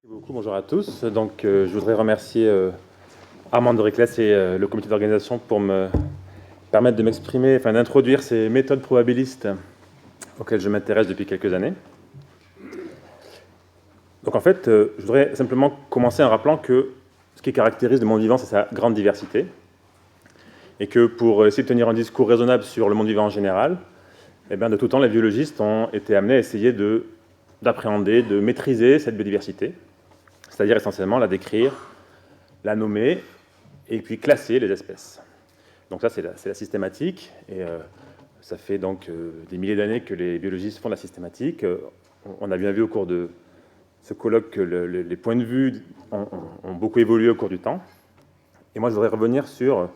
Bonjour à tous. Donc, je voudrais remercier Armand de Réclès et le comité d'organisation pour me permettre de m'exprimer, enfin d'introduire ces méthodes probabilistes auxquelles je m'intéresse depuis quelques années. Donc en fait, je voudrais simplement commencer en rappelant que ce qui caractérise le monde vivant, c'est sa grande diversité, et que pour essayer de tenir un discours raisonnable sur le monde vivant en général, eh bien, de tout temps, les biologistes ont été amenés à essayer d'appréhender, de maîtriser cette biodiversité, c'est-à-dire essentiellement la décrire, la nommer, et puis classer les espèces. Donc ça, c'est la systématique, et ça fait donc des milliers d'années que les biologistes font de la systématique. On a bien vu au cours de ce colloque que les points de vue ont beaucoup évolué au cours du temps. Et moi, je voudrais revenir sur,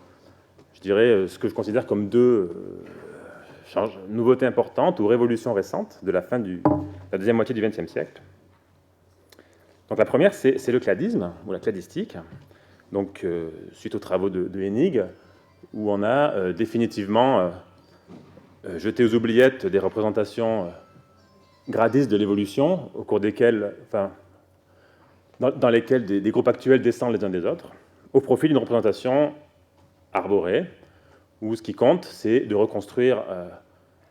je dirais, ce que je considère comme deux nouveautés importantes ou révolutions récentes de la fin de la deuxième moitié du XXe siècle. Donc la première, c'est le cladisme, ou la cladistique. Donc, suite aux travaux de Hennig, où on a définitivement jeté aux oubliettes des représentations gradistes de l'évolution, au cours desquelles, dans lesquelles des groupes actuels descendent les uns des autres, au profit d'une représentation arborée, où ce qui compte, c'est de reconstruire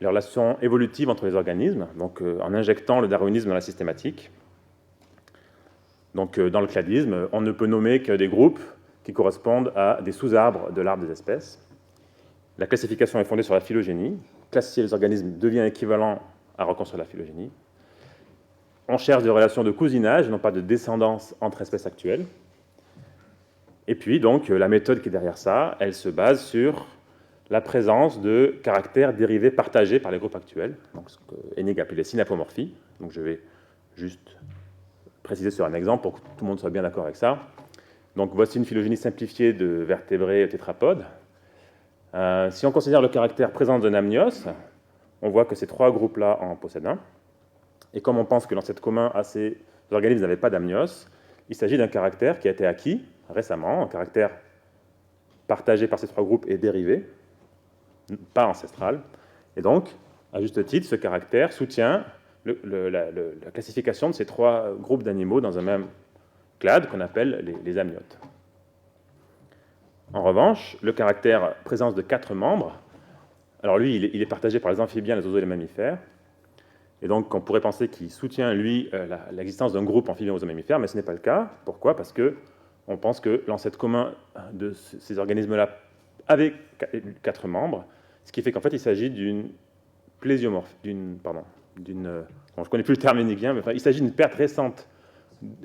les relations évolutives entre les organismes, donc en injectant le darwinisme dans la systématique. Donc, dans le cladisme, on ne peut nommer que des groupes qui correspondent à des sous-arbres de l'arbre des espèces. La classification est fondée sur la phylogénie. Classifier les organismes devient équivalent à reconstruire la phylogénie. On cherche des relations de cousinage, non pas de descendance entre espèces actuelles. Et puis, donc, la méthode qui est derrière ça, elle se base sur la présence de caractères dérivés partagés par les groupes actuels, donc ce que Hennig appelait les synapomorphies. Donc, je vais juste préciser sur un exemple pour que tout le monde soit bien d'accord avec ça. Donc, voici une phylogénie simplifiée de vertébrés tétrapodes. Si on considère le caractère présent d'un amnios, on voit que ces trois groupes-là en possèdent un. Et comme on pense que l'ancêtre commun à ces organismes n'avait pas d'amnios, il s'agit d'un caractère qui a été acquis récemment, un caractère partagé par ces trois groupes et dérivé, pas ancestral. Et donc, à juste titre, ce caractère soutient la classification de ces trois groupes d'animaux dans un même clade qu'on appelle les amniotes. En revanche, le caractère présence de 4 membres, alors lui, il est partagé par les amphibiens, les oiseaux et les mammifères, et donc on pourrait penser qu'il soutient, lui, l'existence d'un groupe amphibien, oiseaux, mammifères, mais ce n'est pas le cas. Pourquoi? Parce qu'on pense que l'ancêtre commun de ces organismes-là avait 4 membres, ce qui fait qu'en fait, il s'agit d'une plésiomorphie, je ne connais plus le terme hénigien, mais il s'agit d'une perte récente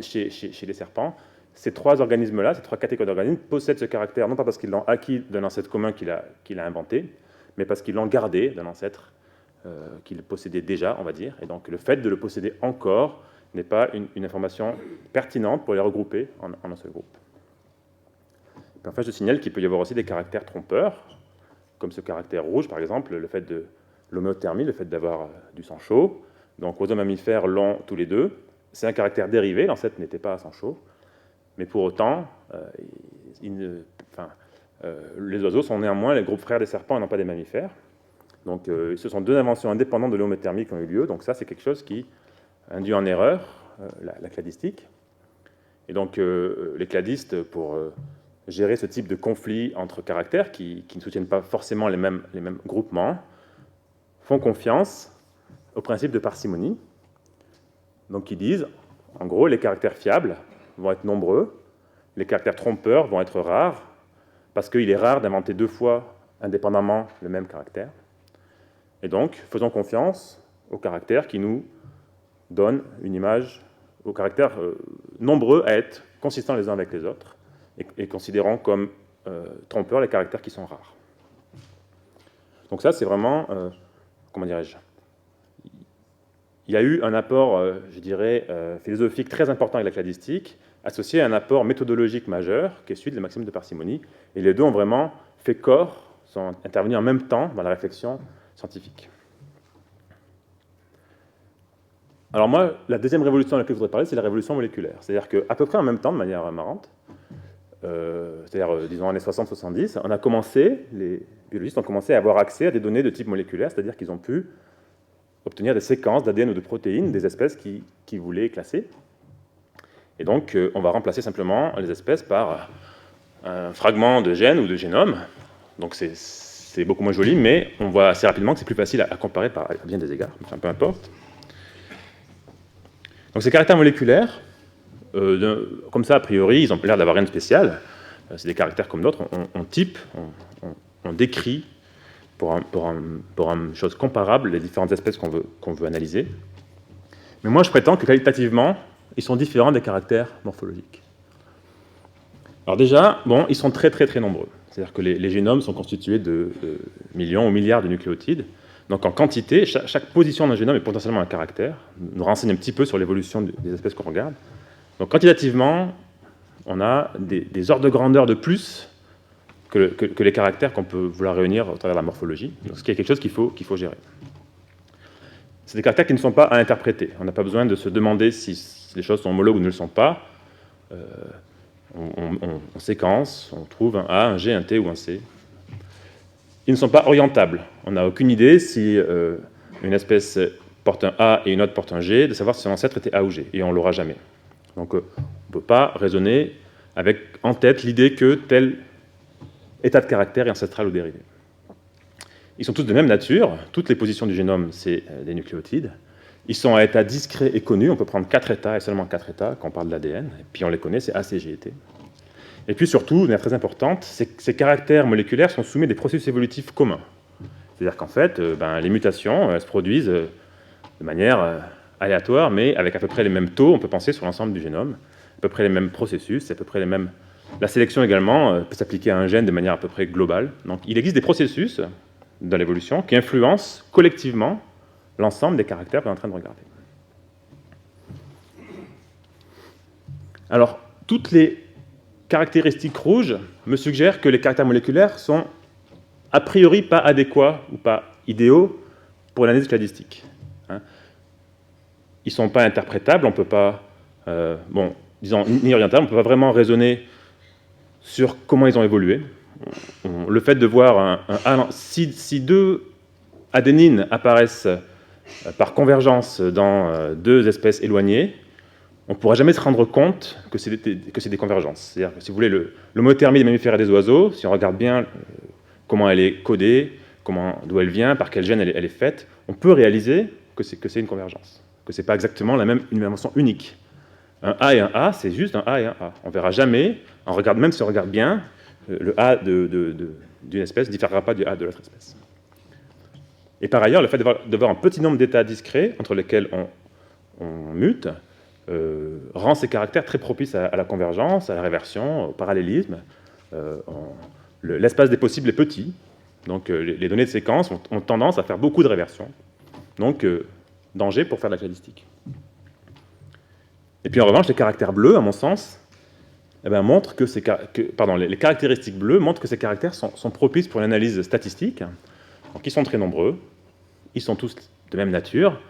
chez les serpents. Ces trois organismes-là, ces trois catégories d'organismes, possèdent ce caractère, non pas parce qu'ils l'ont acquis d'un ancêtre commun qu'il a inventé, mais parce qu'ils l'ont gardé d'un ancêtre qu'il possédait déjà, on va dire. Et donc le fait de le posséder encore n'est pas une information pertinente pour les regrouper en un seul groupe. Et enfin, je signale qu'il peut y avoir aussi des caractères trompeurs, comme ce caractère rouge, par exemple, le fait de l'homéothermie, le fait d'avoir du sang chaud. Donc oiseaux mammifères l'ont tous les deux. C'est un caractère dérivé, l'ancêtre n'était pas à sang chaud. Mais pour autant, les oiseaux sont néanmoins les groupes frères des serpents et non pas des mammifères. Donc, ce sont deux inventions indépendantes de l'homéothermie qui ont eu lieu. Donc, ça, c'est quelque chose qui induit en erreur la cladistique. Et donc, les cladistes, pour gérer ce type de conflit entre caractères qui ne soutiennent pas forcément les mêmes groupements, font confiance au principe de parcimonie. Donc, ils disent, en gros, les caractères fiables vont être nombreux, les caractères trompeurs vont être rares, parce qu'il est rare d'inventer 2 fois indépendamment le même caractère. Et donc, faisons confiance aux caractères qui nous donnent une image, aux caractères nombreux à être consistants les uns avec les autres, et considérons comme trompeurs les caractères qui sont rares. Donc ça, c'est vraiment, comment dirais-je, il y a eu un apport, je dirais, philosophique très important avec la cladistique, associé à un apport méthodologique majeur, qui est celui de la maxime de parcimonie, et les deux ont vraiment fait corps, sont intervenus en même temps dans la réflexion scientifique. Alors moi, la deuxième révolution à laquelle je voudrais parler, c'est la révolution moléculaire. C'est-à-dire qu'à peu près en même temps, de manière marrante, c'est-à-dire, disons, années 60-70, les biologistes ont commencé à avoir accès à des données de type moléculaire, c'est-à-dire qu'ils ont pu obtenir des séquences d'ADN ou de protéines des espèces qu'ils voulaient classer. Et donc, on va remplacer simplement les espèces par un fragment de gène ou de génome. Donc, c'est beaucoup moins joli, mais on voit assez rapidement que c'est plus facile à comparer à bien des égards, enfin, peu importe. Donc, ces caractères moléculaires, comme ça, a priori, ils n'ont l'air d'avoir rien de spécial. C'est des caractères comme d'autres. On type, on décrit pour une chose comparable les différentes espèces qu'on veut analyser. Mais moi, je prétends que qualitativement, ils sont différents des caractères morphologiques. Alors déjà, bon, ils sont très très très nombreux. C'est-à-dire que les génomes sont constitués de millions ou milliards de nucléotides. Donc en quantité, chaque position d'un génome est potentiellement un caractère, nous renseigne un petit peu sur l'évolution des espèces qu'on regarde. Donc quantitativement, on a des ordres de grandeur de plus que les caractères qu'on peut vouloir réunir au travers de la morphologie. Donc, ce qui est quelque chose qu'il faut gérer. C'est des caractères qui ne sont pas à interpréter. On n'a pas besoin de se demander si les choses sont homologues ou ne le sont pas. On séquence, on trouve un A, un G, un T ou un C. Ils ne sont pas orientables. On n'a aucune idée si une espèce porte un A et une autre porte un G, de savoir si son ancêtre était A ou G, et on ne l'aura jamais. Donc on ne peut pas raisonner avec en tête l'idée que tel état de caractère est ancestral ou dérivé. Ils sont tous de même nature. Toutes les positions du génome, c'est des nucléotides. Ils sont à état discret et connu. On peut prendre 4 états et seulement 4 états quand on parle de l'ADN. Et puis on les connaît, c'est A, C, G et T. Et puis surtout, une manière très importante, c'est que ces caractères moléculaires sont soumis à des processus évolutifs communs. C'est-à-dire qu'en fait, les mutations se produisent de manière aléatoire, mais avec à peu près les mêmes taux, on peut penser sur l'ensemble du génome, à peu près les mêmes processus, à peu près les mêmes... La sélection également peut s'appliquer à un gène de manière à peu près globale. Donc il existe des processus dans l'évolution qui influencent collectivement l'ensemble des caractères qu'on est en train de regarder. Alors, toutes les caractéristiques rouges me suggèrent que les caractères moléculaires sont a priori pas adéquats ou pas idéaux pour l'analyse cladistique. Ils ne sont pas interprétables, on ne peut pas, ni orientables, on ne peut pas vraiment raisonner sur comment ils ont évolué. Le fait de voir si deux adénines apparaissent par convergence dans deux espèces éloignées, on ne pourra jamais se rendre compte que c'est des convergences. C'est-à-dire que si vous voulez, l'homothermie des mammifères et des oiseaux, si on regarde bien comment elle est codée, d'où elle vient, par quel gène elle est faite, on peut réaliser que c'est une convergence, que ce n'est pas exactement une dimension unique. Un A et un A, c'est juste un A et un A. On ne verra jamais, même si on regarde bien, le A d'une espèce ne différera pas du A de l'autre espèce. Et par ailleurs, le fait d'avoir un petit nombre d'états discrets entre lesquels on mute rend ces caractères très propices à la convergence, à la réversion, au parallélisme. L'espace des possibles est petit, donc les données de séquence ont tendance à faire beaucoup de réversion. Donc, danger pour faire de la cladistique. Et puis en revanche, les caractères bleus, à mon sens, montrent les caractéristiques bleues montrent que ces caractères sont propices pour l'analyse statistique. Donc ils sont très nombreux, ils sont tous de même nature,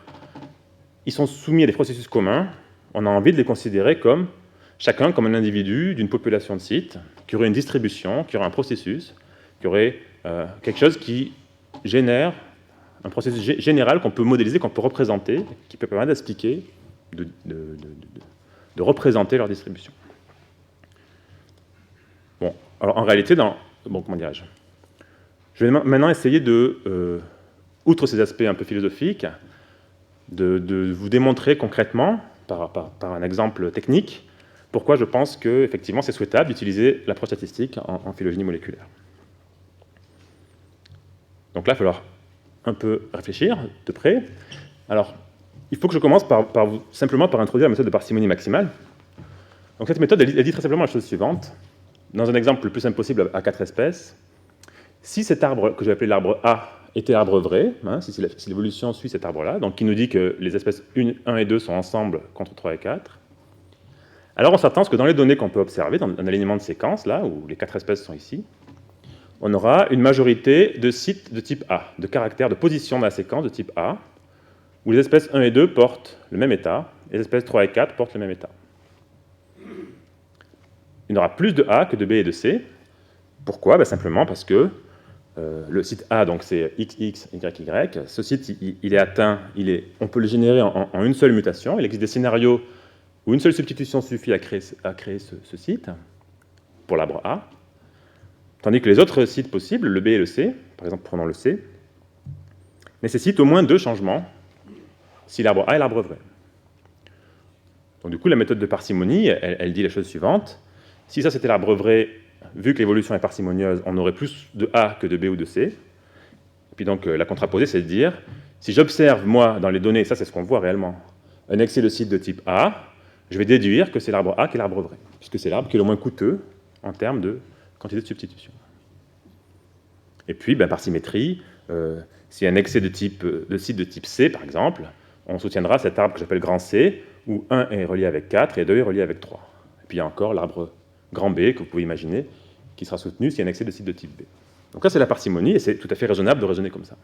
ils sont soumis à des processus communs. On a envie de les considérer chacun comme un individu d'une population de sites, qui aurait une distribution, qui aurait un processus, qui aurait quelque chose qui génère un processus général qu'on peut modéliser, qu'on peut représenter, qui peut permettre d'expliquer, de représenter leur distribution. Bon, alors en réalité, comment dirais-je ? Je vais maintenant essayer outre ces aspects un peu philosophiques, de vous démontrer concrètement, par un exemple technique, pourquoi je pense qu'effectivement c'est souhaitable d'utiliser l'approche statistique en phylogénie moléculaire. Donc là, il va falloir un peu réfléchir de près. Alors, il faut que je commence simplement par introduire la méthode de parcimonie maximale. Donc cette méthode, elle dit très simplement la chose suivante. Dans un exemple le plus simple possible à 4 espèces, si cet arbre que j'ai appelé l'arbre A était arbre vrai, si l'évolution suit cet arbre-là, donc qui nous dit que les espèces 1 et 2 sont ensemble contre 3 et 4, alors on s'attend à ce que dans les données qu'on peut observer, dans un alignement de séquence, là, où les 4 espèces sont ici, on aura une majorité de sites de type A, de caractères de position dans la séquence de type A, où les espèces 1 et 2 portent le même état, et les espèces 3 et 4 portent le même état. Il y aura plus de A que de B et de C. Pourquoi ? Simplement parce que le site A, donc c'est XX, YY, ce site, il est atteint, on peut le générer en une seule mutation. Il existe des scénarios où une seule substitution suffit à créer ce site, pour l'arbre A, tandis que les autres sites possibles, le B et le C, par exemple prenons le C, nécessitent au moins 2 changements si l'arbre A est l'arbre vrai. Donc du coup, la méthode de parcimonie, elle dit la chose suivante. Si ça c'était l'arbre vrai, vu que l'évolution est parcimonieuse, on aurait plus de A que de B ou de C. Et puis donc la contraposée, c'est de dire, si j'observe, moi, dans les données, ça c'est ce qu'on voit réellement, un excès de site de type A, je vais déduire que c'est l'arbre A qui est l'arbre vrai, puisque c'est l'arbre qui est le moins coûteux en termes de quantité de substitution. Et puis, par symétrie, s'il y a un excès de site de type C, par exemple, on soutiendra cet arbre que j'appelle grand C, où 1 est relié avec 4 et 2 est relié avec 3. Et puis il y a encore l'arbre grand B, que vous pouvez imaginer, qui sera soutenu s'il y a un excès de site de type B. Donc là, c'est la parcimonie, et c'est tout à fait raisonnable de raisonner comme ça.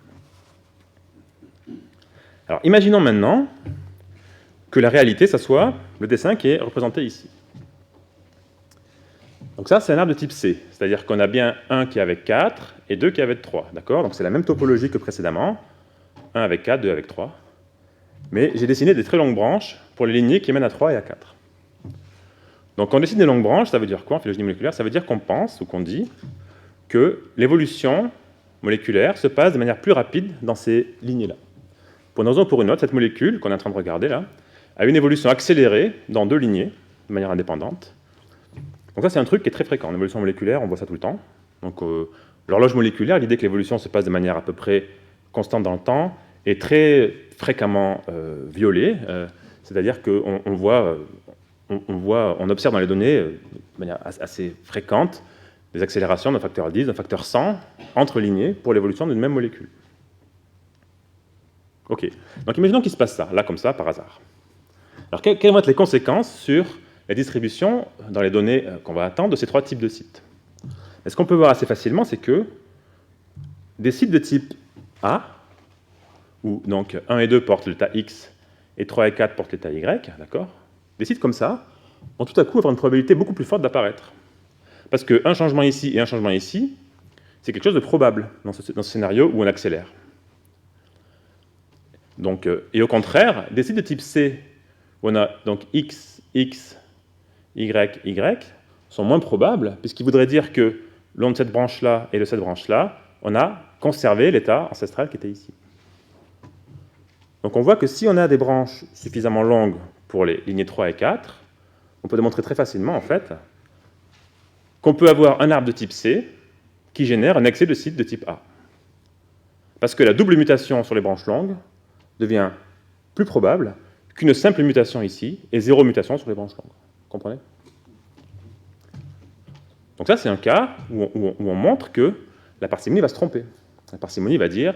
Alors, imaginons maintenant que la réalité, ça soit le dessin qui est représenté ici. Donc ça, c'est un arbre de type C, c'est-à-dire qu'on a bien 1 qui est avec 4 et 2 qui est avec 3, d'accord? Donc c'est la même topologie que précédemment, 1 avec 4, 2 avec 3. Mais j'ai dessiné des très longues branches pour les lignées qui mènent à 3 et à 4. Donc quand on dessine des longues branches, ça veut dire quoi en phylogénie moléculaire? Ça veut dire qu'on pense ou qu'on dit que l'évolution moléculaire se passe de manière plus rapide dans ces lignées-là. Pour une raison ou pour une autre, cette molécule qu'on est en train de regarder là a une évolution accélérée dans 2 lignées, de manière indépendante. Donc ça, c'est un truc qui est très fréquent. En évolution moléculaire, on voit ça tout le temps. Donc l'horloge moléculaire, l'idée que l'évolution se passe de manière à peu près constante dans le temps, est très fréquemment violée. C'est-à-dire qu'on on observe dans les données de manière assez fréquente des accélérations d'un facteur 10, d'un facteur 100 entre lignées pour l'évolution d'une même molécule. Ok. Donc imaginons qu'il se passe ça, là comme ça, par hasard. Alors quelles vont être les conséquences sur la distribution dans les données qu'on va attendre de ces 3 types de sites? Et ce qu'on peut voir assez facilement, c'est que des sites de type A, où donc 1 et 2 portent l'état X et 3 et 4 portent l'état Y, d'accord? Des sites comme ça vont tout à coup avoir une probabilité beaucoup plus forte d'apparaître. Parce qu'un changement ici et un changement ici, c'est quelque chose de probable dans ce scénario où on accélère. Donc, et au contraire, des sites de type C, où on a donc X, X, Y, Y, sont moins probables, puisqu'ils voudraient dire que le long de cette branche-là et de cette branche-là, on a conservé l'état ancestral qui était ici. Donc on voit que si on a des branches suffisamment longues pour les lignées 3 et 4, on peut démontrer très facilement, en fait, qu'on peut avoir un arbre de type C qui génère un excès de sites de type A. Parce que la double mutation sur les branches longues devient plus probable qu'une simple mutation ici et 0 mutation sur les branches longues. Vous comprenez? Donc ça, c'est un cas où on montre que la parcimonie va se tromper. La parcimonie va dire,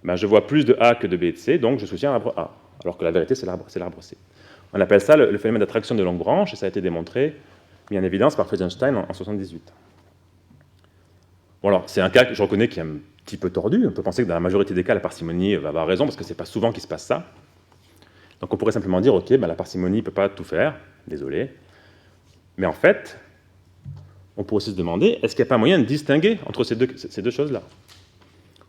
je vois plus de A que de B et de C, donc je soutiens l'arbre A, alors que la vérité, c'est l'arbre C. On appelle ça le phénomène d'attraction de longue branche, et ça a été démontré, mis en évidence par Friedenstein en 1978. Bon alors, c'est un cas que je reconnais qui est un petit peu tordu. On peut penser que dans la majorité des cas, la parcimonie va avoir raison, parce que ce n'est pas souvent qu'il se passe ça. Donc on pourrait simplement dire, ok, la parcimonie ne peut pas tout faire, désolé. Mais en fait, on pourrait aussi se demander, est-ce qu'il n'y a pas moyen de distinguer entre ces deux choses-là?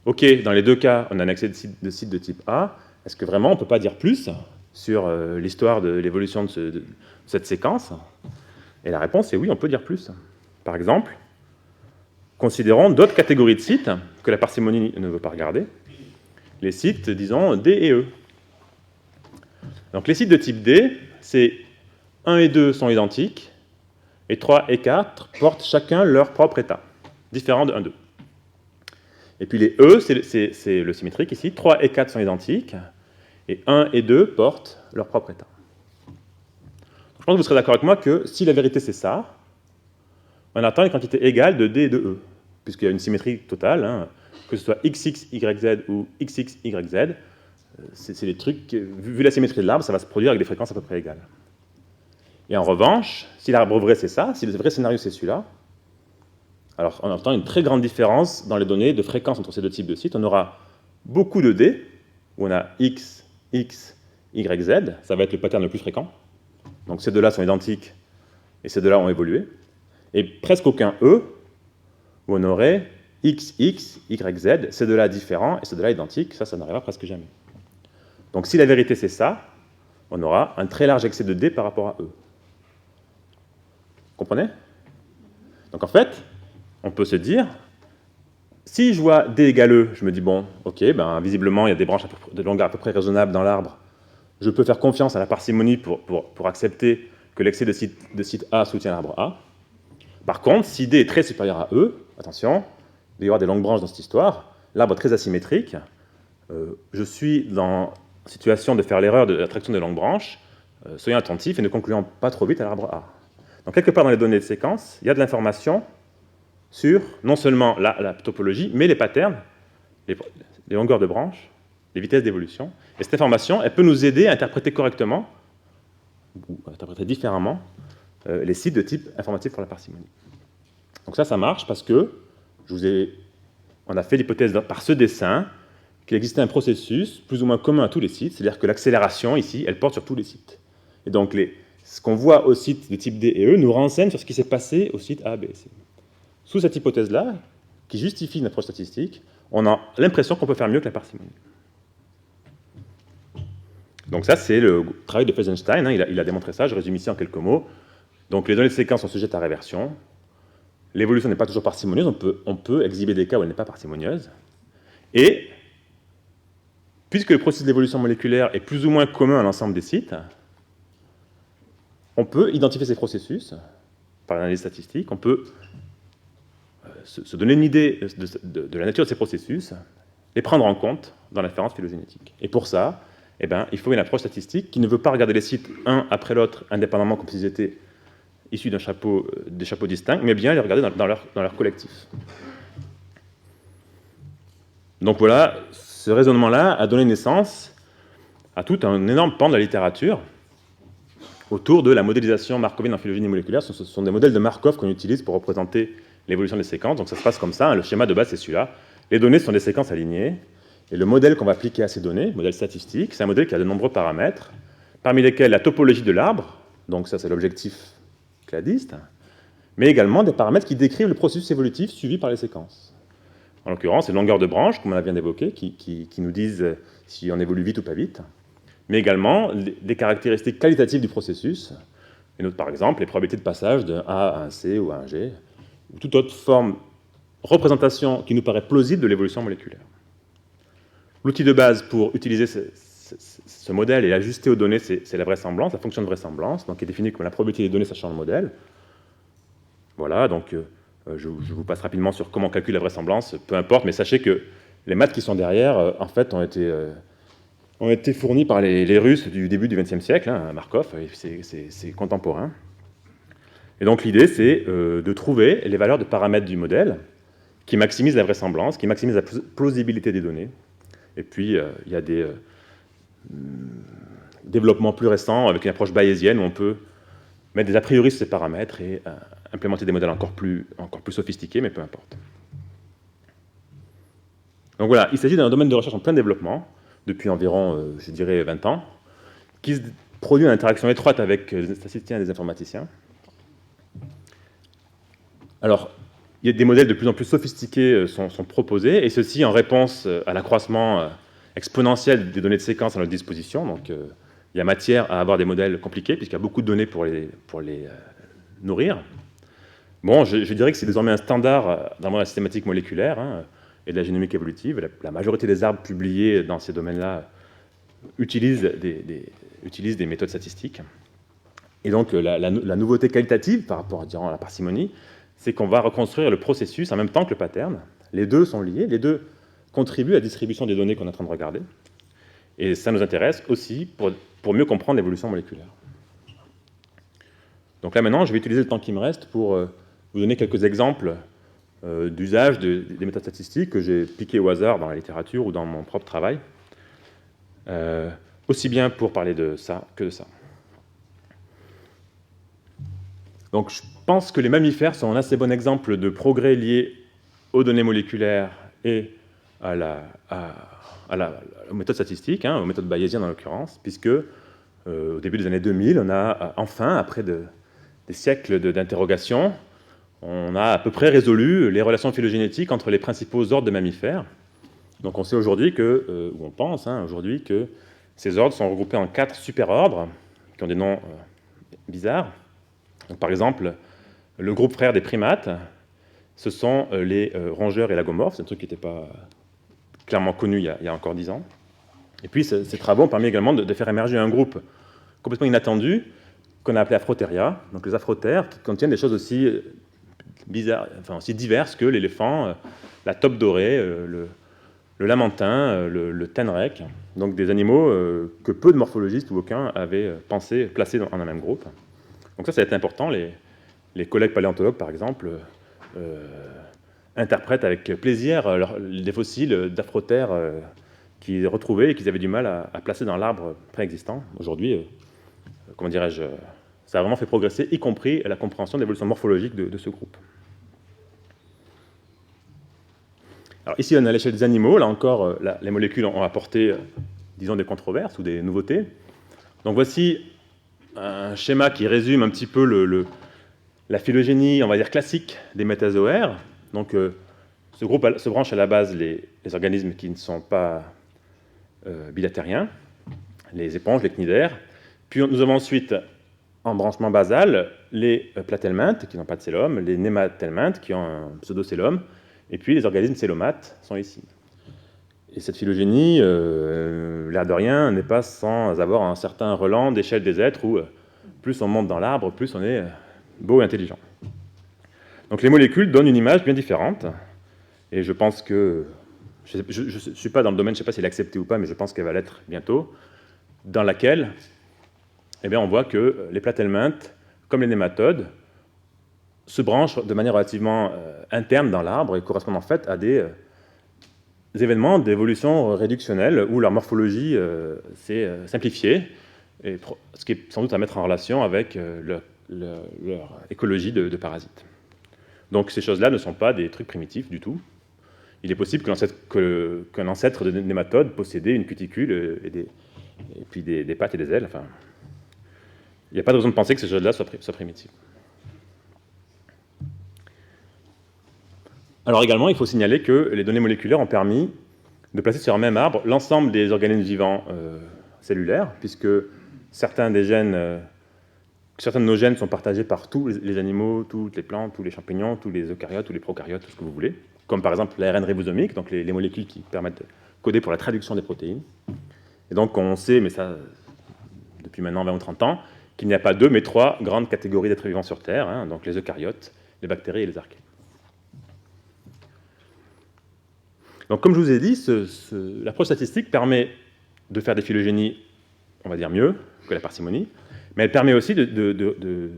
Ok, dans les deux cas, on a un accès de site de type A. Est-ce que vraiment on ne peut pas dire plus sur l'histoire de l'évolution de cette séquence? Et la réponse est oui, on peut dire plus. Par exemple, considérons d'autres catégories de sites que la parcimonie ne veut pas regarder. Les sites, disons, D et E. Donc les sites de type D, c'est 1 et 2 sont identiques, et 3 et 4 portent chacun leur propre état, différent de 1, 2. Et puis les E, c'est le symétrique ici, 3 et 4 sont identiques, et 1 et 2 portent leur propre état. Je pense que vous serez d'accord avec moi que si la vérité c'est ça, on attend une quantité égale de D et de E, puisqu'il y a une symétrie totale, que ce soit XX, YZ ou XX, YZ, c'est des trucs, vu la symétrie de l'arbre, ça va se produire avec des fréquences à peu près égales. Et en revanche, si l'arbre vrai c'est ça, si le vrai scénario c'est celui-là, alors on entend une très grande différence dans les données de fréquence entre ces deux types de sites. On aura beaucoup de D, où on a X, X, Y, Z, ça va être le pattern le plus fréquent. Donc ces deux-là sont identiques, et ces deux-là ont évolué. Et presque aucun E, où on aurait X, X, Y, Z, ces deux-là différents, et ces deux-là identiques, ça n'arrivera presque jamais. Donc si la vérité c'est ça, on aura un très large excès de D par rapport à E. Comprenez? Donc en fait, on peut se dire, si je vois D égale E, je me dis, bon, ok, ben, visiblement, il y a des branches de longueur à peu près raisonnable dans l'arbre. Je peux faire confiance à la parcimonie pour accepter que l'excès de site A soutient l'arbre A. Par contre, si D est très supérieur à E, attention, il va y avoir des longues branches dans cette histoire, l'arbre est très asymétrique, je suis dans la situation de faire l'erreur de l'attraction des longues branches, soyons attentifs et ne concluons pas trop vite à l'arbre A. Donc quelque part dans les données de séquence, il y a de l'information sur non seulement la topologie, mais les patterns, les longueurs de branches, les vitesses d'évolution. Et cette information, elle peut nous aider à interpréter correctement, ou à interpréter différemment, les sites de type informatif pour la parcimonie. Donc ça marche parce que on a fait l'hypothèse par ce dessin qu'il existait un processus plus ou moins commun à tous les sites, c'est-à-dire que l'accélération ici, elle porte sur tous les sites. Et donc ce qu'on voit aux sites de type D et E nous renseigne sur ce qui s'est passé aux sites A, B et C. Sous cette hypothèse-là, qui justifie une approche statistique, on a l'impression qu'on peut faire mieux que la parcimonie. Donc ça, c'est le travail de Feisenstein, hein, il a démontré ça, je résume ici en quelques mots. Donc les données de séquence sont sujettes à réversion. L'évolution n'est pas toujours parcimonieuse, on peut exhiber des cas où elle n'est pas parcimonieuse. Et, puisque le processus d'évolution moléculaire est plus ou moins commun à l'ensemble des sites, on peut identifier ces processus par l'analyse statistique, on peut se donner une idée de la nature de ces processus, les prendre en compte dans l'inférence phylogénétique. Et pour ça, eh ben, il faut une approche statistique qui ne veut pas regarder les sites un après l'autre indépendamment comme s'ils étaient issus des chapeaux distincts, mais bien les regarder dans leur collectif. Donc voilà, ce raisonnement-là a donné naissance à tout un énorme pan de la littérature autour de la modélisation markovienne en phylogénie moléculaire. Ce sont des modèles de Markov qu'on utilise pour représenter l'évolution des séquences. Donc ça se passe comme ça, hein. Le schéma de base, c'est celui-là. Les données sont des séquences alignées, et le modèle qu'on va appliquer à ces données, modèle statistique, c'est un modèle qui a de nombreux paramètres, parmi lesquels la topologie de l'arbre, donc ça c'est l'objectif cladiste, mais également des paramètres qui décrivent le processus évolutif suivi par les séquences. En l'occurrence, les longueurs de branche, comme on vient d'évoquer, qui nous disent si on évolue vite ou pas vite, mais également des caractéristiques qualitatives du processus, et note par exemple les probabilités de passage d'un A à un C ou à un G, ou toute autre forme, représentation qui nous paraît plausible de l'évolution moléculaire. L'outil de base pour utiliser ce modèle et l'ajuster aux données, c'est la vraisemblance, la fonction de vraisemblance, donc qui est définie comme la probabilité des données sachant le modèle. Voilà, donc je vous passe rapidement sur comment on calcule la vraisemblance, peu importe, mais sachez que les maths qui sont derrière, en fait, ont été fournis par les Russes du début du XXe siècle, hein, Markov, c'est contemporain. Et donc l'idée, c'est de trouver les valeurs de paramètres du modèle qui maximisent la vraisemblance, qui maximisent la plausibilité des données. Et puis, il y a des développements plus récents avec une approche bayésienne où on peut mettre des a priori sur ces paramètres et implémenter des modèles encore plus sophistiqués, mais peu importe. Donc voilà, il s'agit d'un domaine de recherche en plein développement, depuis environ, je dirais, 20 ans, qui se produit en interaction étroite avec des statisticiens et des informaticiens. Alors, il y a des modèles de plus en plus sophistiqués sont proposés, et ceci en réponse à l'accroissement exponentiel des données de séquence à notre disposition. Donc, il y a matière à avoir des modèles compliqués, puisqu'il y a beaucoup de données pour les nourrir. Bon, je dirais que c'est désormais un standard dans la systématique moléculaire et de la génomique évolutive. La majorité des arbres publiés dans ces domaines-là utilisent des méthodes statistiques. Et donc, la nouveauté qualitative par rapport à la parcimonie, c'est qu'on va reconstruire le processus en même temps que le pattern. Les deux sont liés, les deux contribuent à la distribution des données qu'on est en train de regarder. Et ça nous intéresse aussi pour mieux comprendre l'évolution moléculaire. Donc là, maintenant, je vais utiliser le temps qui me reste pour vous donner quelques exemples d'usage des méthodes statistiques que j'ai piquées au hasard dans la littérature ou dans mon propre travail, aussi bien pour parler de ça que de ça. Donc, je pense que les mammifères sont un assez bon exemple de progrès liés aux données moléculaires et aux méthodes statistiques, aux méthodes bayésiennes en l'occurrence, puisque au début des années 2000, on a enfin, après des siècles d'interrogations, on a à peu près résolu les relations phylogénétiques entre les principaux ordres de mammifères. Donc on sait aujourd'hui ou on pense aujourd'hui que ces ordres sont regroupés en 4 superordres, qui ont des noms bizarres. Donc, par exemple, Le groupe frère des primates, ce sont les rongeurs et lagomorphes. C'est un truc qui n'était pas clairement connu il y a encore 10 ans. Et puis, ces travaux ont permis également de faire émerger un groupe complètement inattendu qu'on a appelé Afrotheria, donc les afrothères, qui contiennent des choses aussi bizarres, enfin aussi diverses que l'éléphant, la taupe dorée, le lamentin, le tenrec, donc des animaux que peu de morphologistes ou aucun avaient pensé placer dans un même groupe. Donc ça a été important. Les collègues paléontologues, par exemple, interprètent avec plaisir des fossiles d'afrothères qu'ils retrouvaient et qu'ils avaient du mal à placer dans l'arbre préexistant. Aujourd'hui, comment dirais-je, ça a vraiment fait progresser, y compris la compréhension de l'évolution morphologique de ce groupe. Alors ici, on est à l'échelle des animaux. Là encore, les molécules ont apporté, disons, des controverses ou des nouveautés. Donc voici un schéma qui résume un petit peu la phylogénie, on va dire, classique des métazoaires. Donc ce groupe se branche à la base les organismes qui ne sont pas bilatériens, les éponges, les cnidaires. Puis nous avons ensuite, en branchement basal, les platelmintes qui n'ont pas de célome, les nématelmintes qui ont un pseudocélome, et puis les organismes célomates sont ici. Et cette phylogénie, l'air de rien, n'est pas sans avoir un certain relent d'échelle des êtres où plus on monte dans l'arbre, plus on est beau et intelligent. Donc les molécules donnent une image bien différente, et je pense que, je ne suis pas dans le domaine, je ne sais pas si elle est acceptée ou pas, mais je pense qu'elle va l'être bientôt, dans laquelle on voit que les platelmintes, comme les nématodes, se branchent de manière relativement interne dans l'arbre et correspondent en fait à des événements d'évolution réductionnelle où leur morphologie s'est simplifiée, et ce qui est sans doute à mettre en relation avec leur écologie de parasites. Donc ces choses-là ne sont pas des trucs primitifs du tout. Il est possible qu'un ancêtre de nématodes possédait une cuticule et puis des pattes et des ailes. Enfin, il n'y a pas de raison de penser que ces choses-là soient primitives. Alors également, il faut signaler que les données moléculaires ont permis de placer sur un même arbre l'ensemble des organismes vivants cellulaires, puisque certains de nos gènes sont partagés par tous les animaux, toutes les plantes, tous les champignons, tous les eucaryotes, tous les prokaryotes, tout ce que vous voulez, comme par exemple l'ARN ribosomique, donc les molécules qui permettent de coder pour la traduction des protéines. Et donc on sait, mais ça depuis maintenant 20 ou 30 ans, qu'il n'y a pas 2, mais 3 grandes catégories d'êtres vivants sur Terre, hein, donc les eucaryotes, les bactéries et les archées. Donc comme je vous ai dit, l'approche statistique permet de faire des phylogénies, on va dire mieux que la parcimonie, mais elle permet aussi de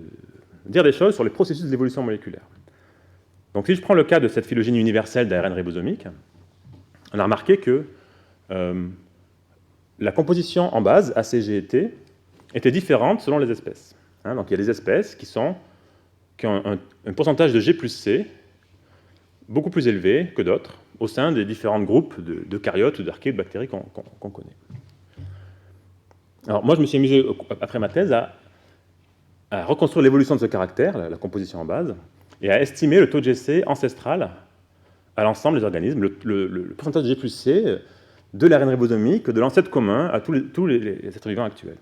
dire des choses sur les processus d'évolution moléculaire. Donc si je prends le cas de cette phylogénie universelle d'ARN ribosomique, on a remarqué que la composition en base, ACG et T, était différente selon les espèces. Hein, donc il y a des espèces qui ont un pourcentage de G plus C beaucoup plus élevé que d'autres au sein des différents groupes d'eucaryotes ou d'archées ou de bactéries qu'on connaît. Alors moi, je me suis amusé, après ma thèse, à reconstruire l'évolution de ce caractère, la composition en base, et à estimer le taux de GC ancestral à l'ensemble des organismes, le pourcentage de G plus C de l'ARN ribosomique, de l'ancêtre commun à tous les êtres vivants actuels.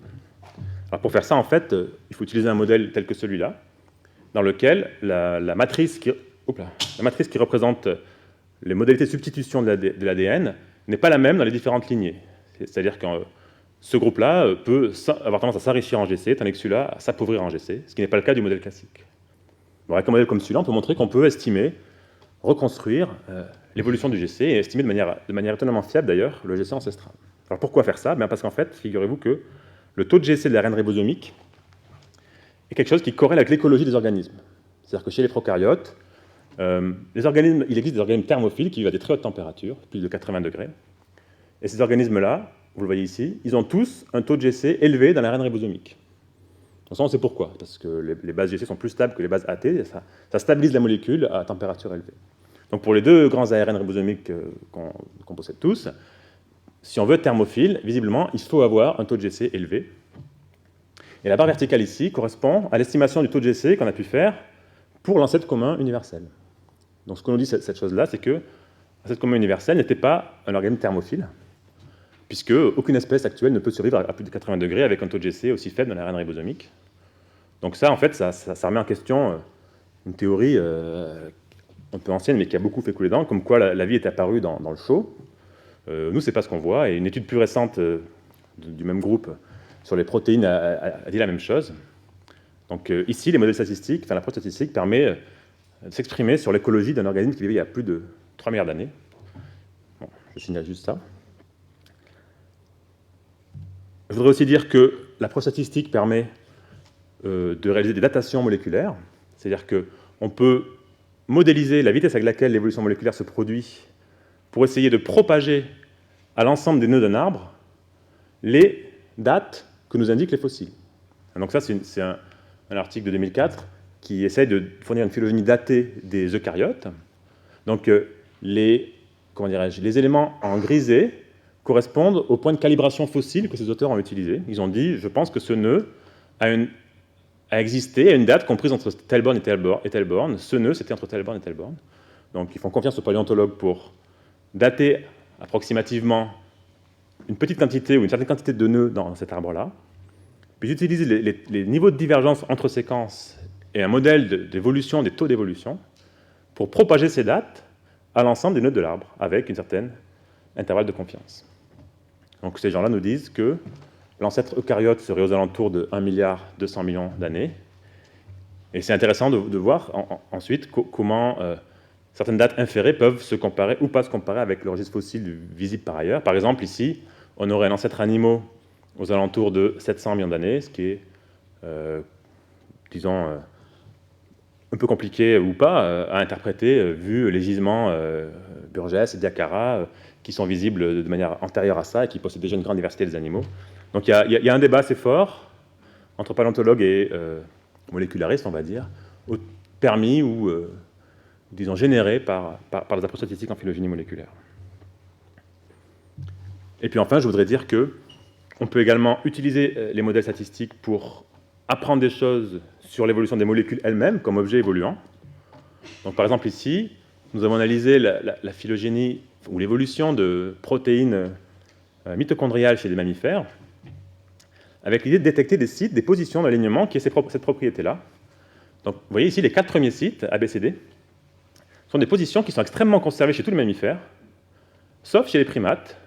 Alors pour faire ça, en fait, il faut utiliser un modèle tel que celui-là, dans lequel la matrice qui représente les modalités de substitution de l'ADN n'est pas la même dans les différentes lignées. C'est-à-dire que ce groupe-là peut avoir tendance à s'enrichir en GC, tandis que celui-là à s'appauvrir en GC, ce qui n'est pas le cas du modèle classique. Bon, avec un modèle comme celui-là, on peut montrer qu'on peut estimer, reconstruire l'évolution du GC et estimer de manière étonnamment fiable d'ailleurs le GC ancestral. Alors pourquoi faire ça? Parce qu'en fait, figurez-vous que le taux de GC de l'ARN ribosomique est quelque chose qui corrèle avec l'écologie des organismes. C'est-à-dire que chez les prokaryotes, il existe des organismes thermophiles qui vivent à des très hautes températures, plus de 80 degrés. Et ces organismes-là, vous le voyez ici, ils ont tous un taux de GC élevé dans l'ARN ribosomique. Donc ça, on sait pourquoi, parce que les bases GC sont plus stables que les bases AT, et ça stabilise la molécule à température élevée. Donc pour les deux grands ARN ribosomiques qu'on possède tous, si on veut être thermophile, visiblement, il faut avoir un taux de GC élevé. Et la barre verticale ici correspond à l'estimation du taux de GC qu'on a pu faire pour l'ancêtre commun universel. Donc ce qu'on nous dit cette chose-là, c'est que l'ancêtre commun universel n'était pas un organisme thermophile, puisque aucune espèce actuelle ne peut survivre à plus de 80 degrés avec un taux de GC aussi faible dans l'ARN ribosomique. Donc ça, en fait, ça remet en question une théorie un peu ancienne, mais qui a beaucoup fait couler d'encre, comme quoi la vie est apparue dans le chaud. Nous, c'est pas ce qu'on voit, et une étude plus récente du même groupe sur les protéines a dit la même chose. Donc ici, les modèles statistiques, enfin l'approche statistique permet de s'exprimer sur l'écologie d'un organisme qui vivait il y a plus de 3 milliards d'années. Bon, je signale juste ça. Je voudrais aussi dire que l'approche statistique permet de réaliser des datations moléculaires, c'est-à-dire qu'on peut modéliser la vitesse avec laquelle l'évolution moléculaire se produit pour essayer de propager à l'ensemble des nœuds d'un arbre les dates que nous indiquent les fossiles. Donc ça, c'est un article de 2004 qui essaie de fournir une phylogénie datée des eucaryotes. Donc les éléments en grisé correspondent au point de calibration fossile que ces auteurs ont utilisé. Ils ont dit, je pense que ce nœud a existé à une date comprise entre telle borne et telle borne. Ce nœud, c'était entre telle borne et telle borne. Donc ils font confiance aux paléontologues pour dater approximativement une petite quantité ou une certaine quantité de nœuds dans cet arbre-là. Puis ils utilisent les niveaux de divergence entre séquences et un modèle d'évolution, des taux d'évolution, pour propager ces dates à l'ensemble des nœuds de l'arbre, avec une certaine intervalle de confiance. Donc ces gens-là nous disent que l'ancêtre eucaryote serait aux alentours de 1,2 milliard d'années. Et c'est intéressant de voir ensuite comment certaines dates inférées peuvent se comparer ou pas se comparer avec le registre fossile visible par ailleurs. Par exemple, ici, on aurait un ancêtre animaux aux alentours de 700 millions d'années, ce qui est, disons, un peu compliqué ou pas à interpréter, vu les gisements Burgess et Diacara, qui sont visibles de manière antérieure à ça et qui possèdent déjà une grande diversité des animaux. Donc il y a un débat assez fort entre paléontologues et molécularistes, on va dire, permis ou, disons, généré par les approches statistiques en phylogénie moléculaire. Et puis enfin, je voudrais dire qu'on peut également utiliser les modèles statistiques pour apprendre des choses sur l'évolution des molécules elles-mêmes comme objets évoluants. Donc par exemple ici, nous avons analysé la phylogénie ou l'évolution de protéines mitochondriales chez des mammifères, avec l'idée de détecter des sites, des positions d'alignement qui aient cette propriété-là. Donc vous voyez ici les 4 premiers sites, ABCD, sont des positions qui sont extrêmement conservées chez tous les mammifères, sauf chez les primates,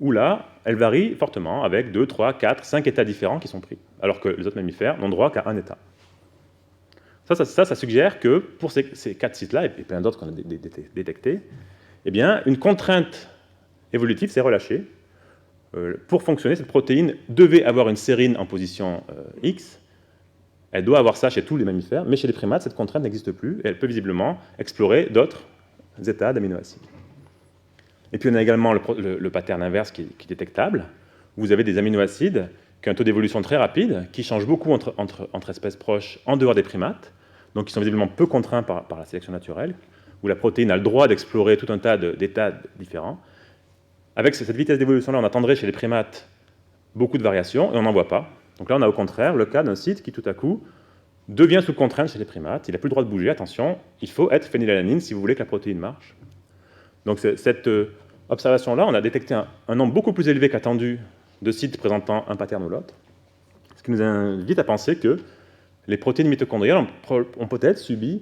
où là, elles varient fortement, avec 2, 3, 4, 5 états différents qui sont pris, alors que les autres mammifères n'ont droit qu'à un état. Ça suggère que pour ces 4 sites-là, et plein d'autres qu'on a détectés, eh bien, une contrainte évolutive s'est relâchée. Pour fonctionner, cette protéine devait avoir une sérine en position X. Elle doit avoir ça chez tous les mammifères, mais chez les primates, cette contrainte n'existe plus, et elle peut visiblement explorer d'autres états d'aminoacides. Et puis on a également le pattern inverse qui est détectable. Vous avez des aminoacides qui ont un taux d'évolution très rapide, qui changent beaucoup entre espèces proches en dehors des primates, donc qui sont visiblement peu contraints par la sélection naturelle, où la protéine a le droit d'explorer tout un tas d'états différents. Avec cette vitesse d'évolution-là, on attendrait chez les primates beaucoup de variations, et on n'en voit pas. Donc là, on a au contraire le cas d'un site qui, tout à coup, devient sous contrainte chez les primates. Il n'a plus le droit de bouger. Attention, il faut être phénylalanine si vous voulez que la protéine marche. Donc cette observation-là, on a détecté un nombre beaucoup plus élevé qu'attendu de sites présentant un pattern ou l'autre, ce qui nous invite à penser que les protéines mitochondriales ont peut-être subi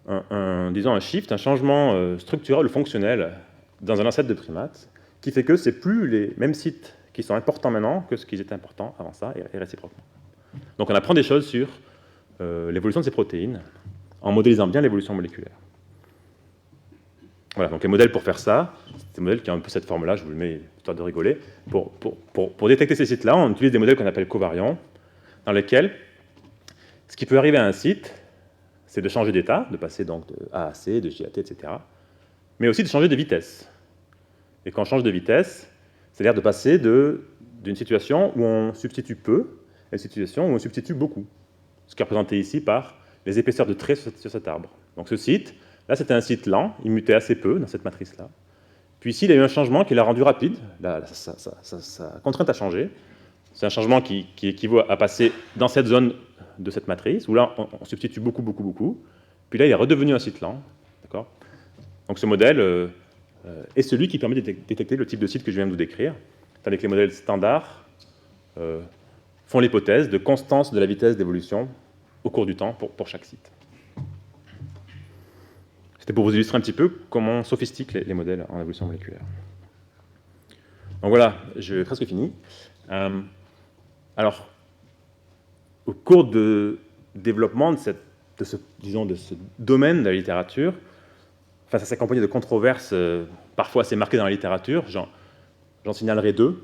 un shift, un changement structurel ou fonctionnel dans un ancêtre de primates, qui fait que ce n'est plus les mêmes sites qui sont importants maintenant que ce qui était important avant ça, et réciproquement. Donc on apprend des choses sur l'évolution de ces protéines en modélisant bien l'évolution moléculaire. Voilà, donc les modèles pour faire ça, c'est des modèles qui ont un peu cette forme-là, je vous le mets histoire de rigoler. Pour détecter ces sites-là, on utilise des modèles qu'on appelle covariants, dans lesquels ce qui peut arriver à un site, c'est de changer d'état, de passer donc de A à C, de J à T, etc., mais aussi de changer de vitesse. Et quand on change de vitesse, c'est-à-dire de passer d'une situation où on substitue peu à une situation où on substitue beaucoup, ce qui est représenté ici par les épaisseurs de traits sur cet arbre. Donc ce site, là c'était un site lent, il mutait assez peu dans cette matrice-là. Puis ici, il y a eu un changement qui l'a rendu rapide, sa contrainte a changé. C'est un changement qui équivaut à passer dans cette zone de cette matrice, où là on substitue beaucoup, beaucoup, beaucoup. Puis là, il est redevenu un site lent. D'accord ? Donc ce modèle est celui qui permet de détecter le type de site que je viens de vous décrire, tandis que les modèles standards font l'hypothèse de constance de la vitesse d'évolution au cours du temps pour chaque site. C'était pour vous illustrer un petit peu comment on sophistique les modèles en évolution moléculaire. Donc voilà, j'ai presque fini. Alors, au cours de développement de ce domaine de la littérature, ça s'est accompagné de controverses parfois assez marquées dans la littérature. J'en signalerai deux.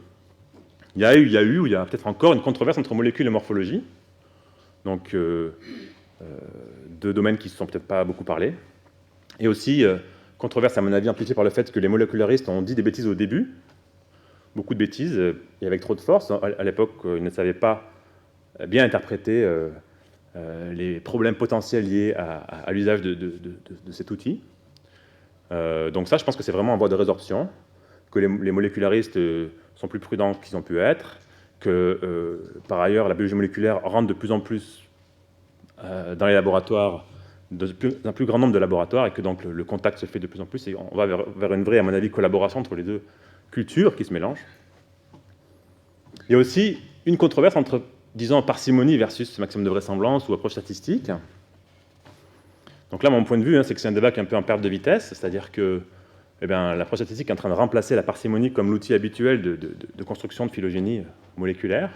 Il y a eu, ou il y a peut-être encore une controverse entre molécules et morphologie. Donc, deux domaines qui ne se sont peut-être pas beaucoup parlés. Et aussi, controverse à mon avis amplifiée par le fait que les molécularistes ont dit des bêtises au début, beaucoup de bêtises, et avec trop de force. À l'époque, ils ne savaient pas bien interpréter les problèmes potentiels liés à l'usage de cet outil. Donc ça, je pense que c'est vraiment en voie de résorption, que les molécularistes sont plus prudents qu'ils ont pu être, que par ailleurs, la biologie moléculaire rentre de plus en plus dans les laboratoires, dans un plus grand nombre de laboratoires, et que donc le contact se fait de plus en plus, et on va vers une vraie, à mon avis, collaboration entre les deux cultures qui se mélangent. Il y a aussi une controverse entre, disons, parcimonie versus maximum de vraisemblance ou approche statistique. Donc là, mon point de vue, c'est que c'est un débat qui est un peu en perte de vitesse, c'est-à-dire que l'approche statistique est en train de remplacer la parcimonie comme l'outil habituel de construction de phylogénie moléculaire.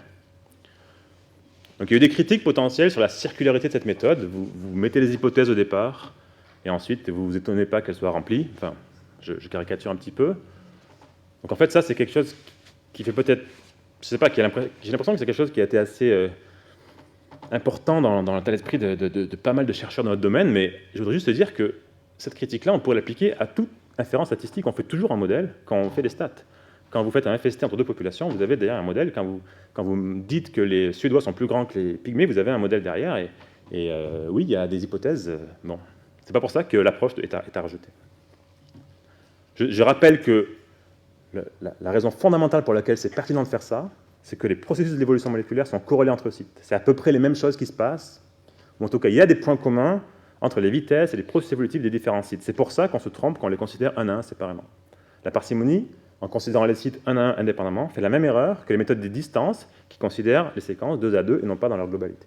Donc il y a eu des critiques potentielles sur la circularité de cette méthode. Vous mettez les hypothèses au départ, et ensuite vous ne vous étonnez pas qu'elles soient remplies. Enfin, je caricature un petit peu. Donc en fait, ça, c'est quelque chose qui fait peut-être... Je ne sais pas, j'ai l'impression que c'est quelque chose qui a été assez important dans l'état d'esprit de pas mal de chercheurs dans notre domaine, mais je voudrais juste dire que cette critique-là, on pourrait l'appliquer à toute inférence statistique. On fait toujours un modèle quand on fait des stats. Quand vous faites un FST entre deux populations, vous avez derrière un modèle. Quand vous dites que les Suédois sont plus grands que les Pygmées, vous avez un modèle derrière. Et oui, il y a des hypothèses. Bon, c'est pas pour ça que l'approche est à rejeter. Je rappelle que la raison fondamentale pour laquelle c'est pertinent de faire ça, c'est que les processus de l'évolution moléculaire sont corrélés entre sites. C'est à peu près les mêmes choses qui se passent, ou en tout cas, il y a des points communs entre les vitesses et les processus évolutifs des différents sites. C'est pour ça qu'on se trompe quand on les considère un à un séparément. La parcimonie, en considérant les sites un à un indépendamment, fait la même erreur que les méthodes des distances qui considèrent les séquences 2 à 2 et non pas dans leur globalité.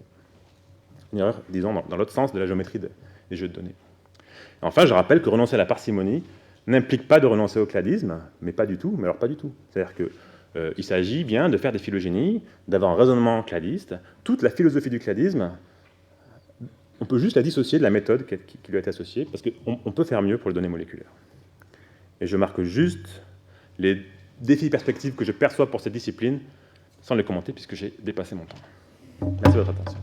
Une erreur, disons, dans l'autre sens de la géométrie des jeux de données. Et enfin, je rappelle que renoncer à la parcimonie n'implique pas de renoncer au cladisme, mais pas du tout, mais alors pas du tout. C'est-à-dire qu'il s'agit bien de faire des phylogénies, d'avoir un raisonnement cladiste. Toute la philosophie du cladisme, on peut juste la dissocier de la méthode qui lui a été associée, parce qu'on peut faire mieux pour les données moléculaires. Et je marque juste les défis perspectives que je perçois pour cette discipline, sans les commenter, puisque j'ai dépassé mon temps. Merci de votre attention.